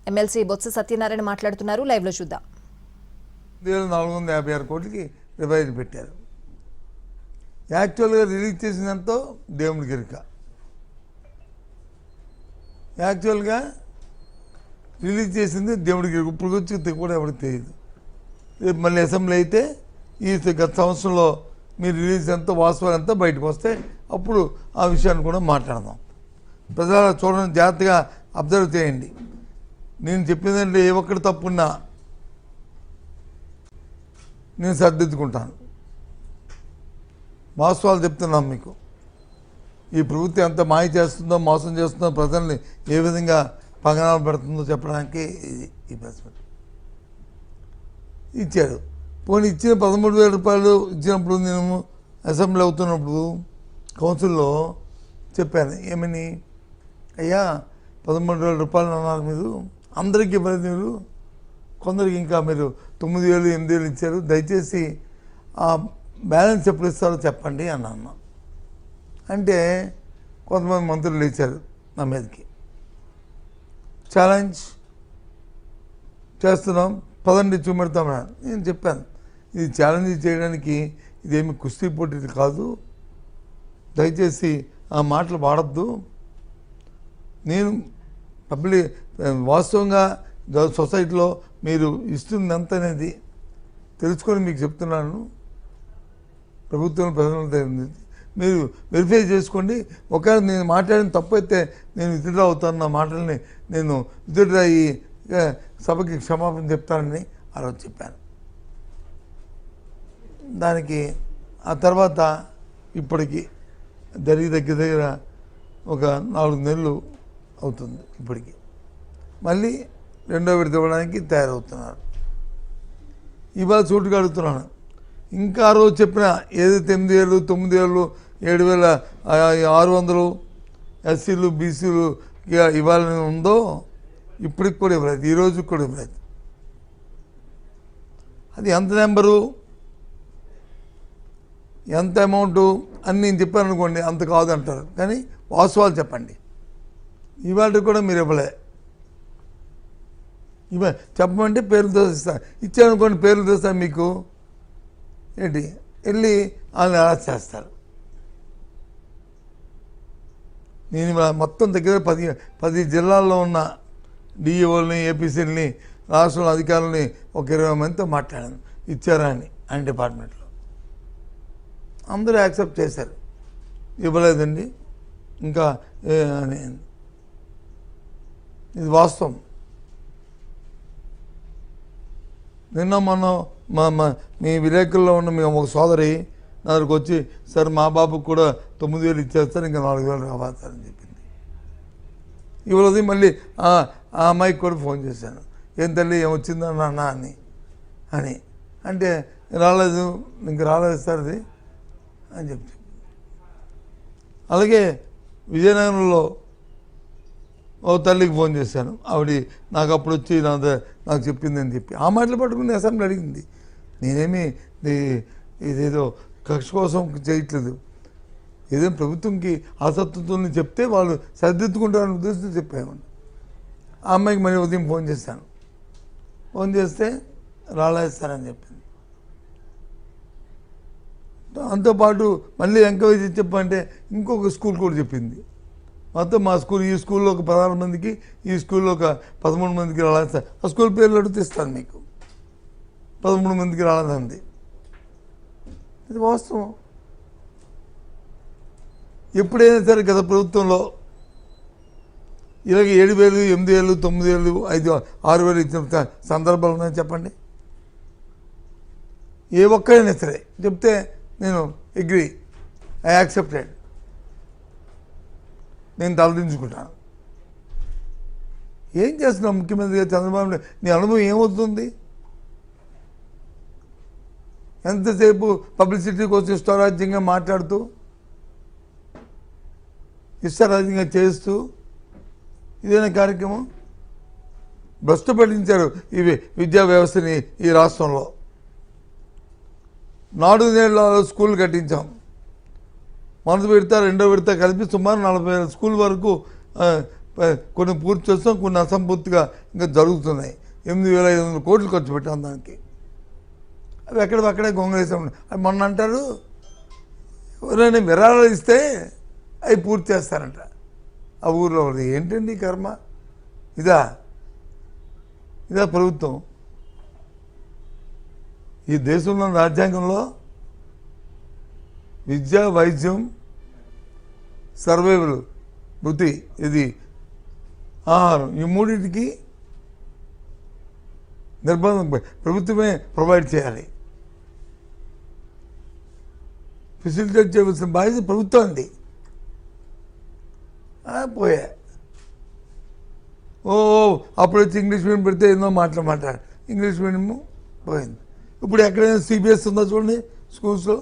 MLC Botsa Satyanarayana మాట్లాడుతున్నారు. Live లో చూద్దాం. 456 కోట్లకి రివైజ్ పెట్టారు. యాక్చువల్గా రిలీజ్ చేసినంతో దేవుడి గిరిక. యాక్చువల్గా రిలీజ్ చేసింది దేవుడి గిరిక. ఇప్పుడు వచ్చి కూడా ఎవరికి తెలియదు. రేపు మళ్ళీ అసెంబ్లీ అయితే ఈ గత సంవత్సరంలో మీరు రిలీజ్ ఎంతో వాస్తవాలు ఎంతో బయటకు వస్తే అప్పుడు ఆ విషయాన్ని కూడా మాట్లాడదాం. ప్రజలు చూడండి, జాగ్రత్తగా అబ్జర్వ్ చేయండి. నేను చెప్పిందంటే ఏ ఒక్కటి తప్పున్నా నేను సర్దిద్దుకుంటాను. వాస్తవాలు చెప్తున్నాం మీకు. ఈ ప్రభుత్వం ఎంత మాయ చేస్తుందో, మోసం చేస్తుందో, ప్రజల్ని ఏ విధంగా పగనాలు పెడుతుందో చెప్పడానికి ఈ ప్రెస్ మీట్ ఇచ్చారు. పోనీ ఇచ్చిన 13,000 రూపాయలు ఇచ్చినప్పుడు నేను అసెంబ్లీ అవుతున్నప్పుడు కౌన్సిల్లో చెప్పాను. ఏమని, అయ్యా 13,000 రూపాయలు అన్నారు, మీరు అందరికీ ఇవ్వలేదు, మీరు కొందరికి ఇంకా మీరు 9,000 8,000 ఇచ్చారు, దయచేసి ఆ బ్యాలెన్స్ ఎప్పుడు ఇస్తారో చెప్పండి అన్నాను. అంటే కొంతమంది మంత్రులు ఇచ్చారు నా మీదకి, ఛాలెంజ్ చేస్తున్నాం, పదండి చూపెడతామని. నేను చెప్పాను, ఇది ఛాలెంజ్ చేయడానికి ఇదేమి కుస్తీ పోటీ కాదు, దయచేసి ఆ మాటలు వాడద్దు. నేను పబ్లిక్ వాస్తవంగా సొసైటీలో మీరు ఇస్తుంది ఎంత అనేది తెలుసుకొని మీకు చెప్తున్నాను. ప్రభుత్వం ప్రజలు మీరు వెరిఫై చేసుకోండి. ఒకవేళ నేను మాట్లాడిన తప్పు అయితే నేను విత్డ్రా అవుతాను, నా మాటల్ని నేను విత్డ్రా అయ్యి సభకి క్షమాపణ చెప్తానని ఆ రోజు చెప్పాను. దానికి ఆ తర్వాత ఇప్పటికి దగ్గర ఒక 4 నెలలు అవుతుంది. ఇప్పటికి మళ్ళీ రెండో విడత ఇవ్వడానికి తయారవుతున్నారు. ఇవాళ చోటుగా అడుగుతున్నాను, ఇంకా ఆ రోజు చెప్పిన ఏదైతే 8,000 9,000 7,600 ఎస్సీలు బీసీలు ఇవ్వాలని ఉందో ఇప్పటికి కూడా ఇవ్వలేదు, ఈ రోజుకి కూడా ఇవ్వలేదు. అది ఎంత నెంబరు, ఎంత అమౌంటు అని నేను చెప్పాను అనుకోండి, అంత కాదు అంటారు. కానీ వాస్తవాలు చెప్పండి. ఇవాళ కూడా మీరు ఇవ్వలే. చెప్పమంటే పేర్లు దోస్తాను, ఇచ్చారనుకోండి పేర్లు దోస్తాను మీకు ఏంటి, వెళ్ళి వాళ్ళని అరెస్ట్ చేస్తారు. నేను మొత్తం దగ్గర 10 జిల్లాల్లో ఉన్న డిఈఓల్ని ఏపీసీలని రాష్ట్రంలో అధికారులని ఒక 20 మందితో మాట్లాడాను, ఇచ్చారా అని ఆయన డిపార్ట్మెంట్లో. అందరూ యాక్సెప్ట్ చేశారు, ఇవ్వలేదండి ఇంకా అని. ఇది వాస్తవం. నిన్న మొన్న మీ విలేకరులో ఉన్న మీ ఒక సోదరి నా దగ్గరకు వచ్చి, సార్ మా బాబుకు కూడా 9,000 ఇచ్చేస్తారు, ఇంకా 4,000 కావాలని చెప్పింది. ఇవ్వలేదు. మళ్ళీ ఆ అమ్మాయికి కూడా ఫోన్ చేశాను, ఏం తల్లి ఏమొచ్చిందా నాన్న అని అంటే రాలేదు, ఇంక రాలేదు సార్ అది అని చెప్పి. అలాగే విజయనగరంలో ఓ తల్లికి ఫోన్ చేశాను, ఆవిడ నాకు అప్పుడు వచ్చి నాకు చెప్పింది అని చెప్పి ఆ మాటలు పట్టుకుని అసెంబ్లీ అడిగింది. నేనేమి ఇదేదో కక్ష కోసం చేయట్లేదు, ఏదో ప్రభుత్వంకి అసత్తుని చెప్తే వాళ్ళు సరిదిద్దుకుంటారని ఉద్దేశంతో చెప్పాను. ఆ అమ్మాయికి మళ్ళీ ఉదయం ఫోన్ చేశాను, ఫోన్ చేస్తే రాలేస్తారని చెప్పింది. దాంతోపాటు మళ్ళీ ఎంకరేజ్ చెప్పంటే ఇంకొక స్కూల్ కూడా చెప్పింది. మొత్తం మా స్కూల్, ఈ స్కూల్లో ఒక 16 మందికి, ఈ స్కూల్లో ఒక 13 మందికి రాలేదు. ఆ స్కూల్ పేర్లు అడిగితే ఇస్తాను మీకు. 13 మందికి రాలేదండి. ఇది వాస్తవం. ఎప్పుడైనా సరే గత ప్రభుత్వంలో ఇలాగ 7,000 8,000 9,000 5,000 6,000 ఇచ్చిన సందర్భాలు ఉన్నాయని చెప్పండి. ఏ ఒక్కరైనా సరే చెప్తే నేను అగ్రీ, ఐ యాక్సెప్టెడ్, నేను తలదించుకుంటాను. ఏం చేస్తున్నావు ముఖ్యమంత్రిగా చంద్రబాబు నాయుడు, నీ అనుభవం ఏమవుతుంది? ఎంతసేపు పబ్లిసిటీ కోసం ఇష్టారాజ్యంగా మాట్లాడుతూ, ఇష్టారాజ్యంగా చేస్తూ ఇదేనా కార్యక్రమం? భ్రష్టు పట్టించారు ఈ విద్యా వ్యవస్థని ఈ రాష్ట్రంలో. 4 నెలల స్కూల్ మొదటి విడత రెండో విడత కలిపి సుమారు 40,000 స్కూల్ వరకు కొన్ని పూర్తి చేస్తాం, కొన్ని అసంపూర్తిగా ఇంకా జరుగుతున్నాయి. 8,500 కోట్లు ఖర్చు పెట్టాం దానికి. అవి ఎక్కడక్కడే గొంగళేసాం. అది మొన్న అంటారు ఎవరైనా విరాళాలు ఇస్తే అవి పూర్తి చేస్తారంట ఆ ఊర్లో. ఏంటండి కర్మ? ఇదా ప్రభుత్వం? ఈ దేశంలో రాజ్యాంగంలో విద్య, వైద్యం, సర్వైవల్, వృత్తి, ఇది ఆహారం, ఈ మూడింటికి నిర్బంధం ప్రభుత్వమే ప్రొవైడ్ చేయాలి. ఫెసిలిటేట్ చేయవలసిన బాధ్యత ప్రభుత్వం అండి. పోయా అప్పుడు వచ్చి ఇంగ్లీష్ మీడియం పెడితే ఎన్నో మాట్లాడారు. ఇంగ్లీష్ మీడియము పోయింది. ఇప్పుడు ఎక్కడైనా సిబిఎస్ ఉందో చూడండి స్కూల్స్లో.